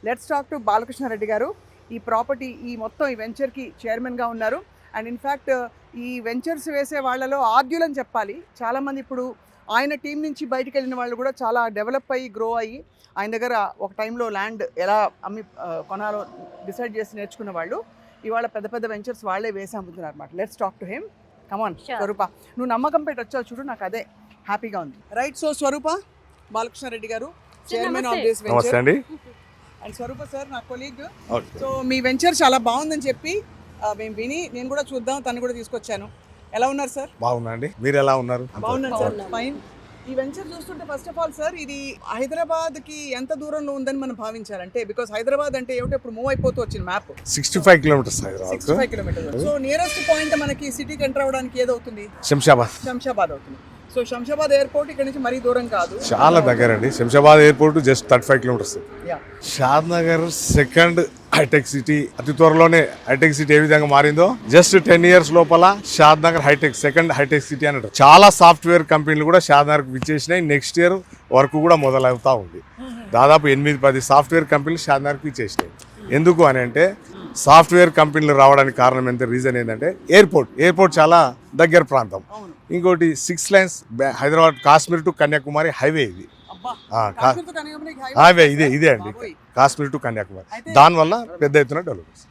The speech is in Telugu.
లెట్స్ టాక్ టు బాలకృష్ణారెడ్డి గారు. ఈ ప్రాపర్టీ ఈ మొత్తం ఈ వెంచర్కి చైర్మన్గా ఉన్నారు. అండ్ ఇన్ఫ్యాక్ట్ ఈ వెంచర్స్ వేసే వాళ్ళలో ఆద్యులని చెప్పాలి. చాలామంది ఇప్పుడు ఆయన టీం నుంచి బయటికి వెళ్ళిన వాళ్ళు కూడా చాలా డెవలప్ అయ్యి గ్రో అయ్యి ఆయన దగ్గర ఒక టైంలో ల్యాండ్ ఎలా అమ్మి కొనాలో డిసైడ్ చేసి నేర్చుకున్న వాళ్ళు ఇవాళ పెద్ద పెద్ద వెంచర్స్ వాళ్ళే వేసి అమ్ముతున్నారు అనమాట. Let's talk to him. Come on Swaroopa, నువ్వు నమ్మకం పెట్టి వచ్చావు చూడు, నాకు అదే హ్యాపీగా ఉంది. రైట్, సో స్వరూప బాలకృష్ణారెడ్డి గారు, chairman of this venture. And Swarupa sir నా కొలీగ్. సో మీ వెంచర్ చాలా బాగుందని చెప్పి మేము విని నేను కూడా చూద్దాం తను కూడా తీసుకొచ్చాను. ఎలా ఉన్నారు సార్? బాగున్నాండి, మీరు ఎలా ఉన్నారు? బాగున్నాను సార్, ఫైన్. ఈ వెంచర్ చూస్తుంటే ఫస్ట్ ఆఫ్ ఆల్ సార్ ఇది హైదరాబాద్ కి ఎంత దూరంలో ఉందని మనం భావించాలంటే, బికాస్ హైదరాబాద్ అంటే ఏమిటో ఇప్పుడు మూవ్ అయిపోతూ వచ్చింది map. 65 kilometres Hyderabad. 65 kilometres. So nearest point మనకి సిటీకి ఎంటర్ అవ్వడానికి ఏదవుతుంది? శంషాబాద్ అవుతుంది. సో శంషాబాద్ ఎయిర్పోర్ట్ ఇక్కడ నుంచి మరీ దూరం కాదు, చాలా దగ్గర అండి. Shamshabad airport just 35 kilometers. Shadnagar second hitech city. అతి త్వరలోనే హైటెక్ సిటీ ఏ విధంగా మారిందో జస్ట్ 10 years లోపల షాద్ నగర్ సెకండ్ హైటెక్ సిటీ అని. చాలా సాఫ్ట్వేర్ కంపెనీలు కూడా షాద్ నగర్ విచ్చేసినాయి. నెక్స్ట్ ఇయర్ వర్క్ కూడా మొదలవుతా ఉంది. దాదాపు 8-10 సాఫ్ట్వేర్ కంపెనీలు షాద్ నగర్కి విచ్చేసినాయి. ఎందుకు అని అంటే సాఫ్ట్వేర్ కంపెనీలు రావడానికి కారణం ఎంత, రీజన్ ఏంటంటే ఎయిర్పోర్ట్ చాలా దగ్గర ప్రాంతం. ఇంకోటి 6 lanes Hyderabad Kashmir to Kanyakumari highway. ఇది హైవే ఇదే అండి, కాశ్మీర్ టు కన్యాకుమారి. దానివల్ల పెద్ద ఎత్తున డెవలప్.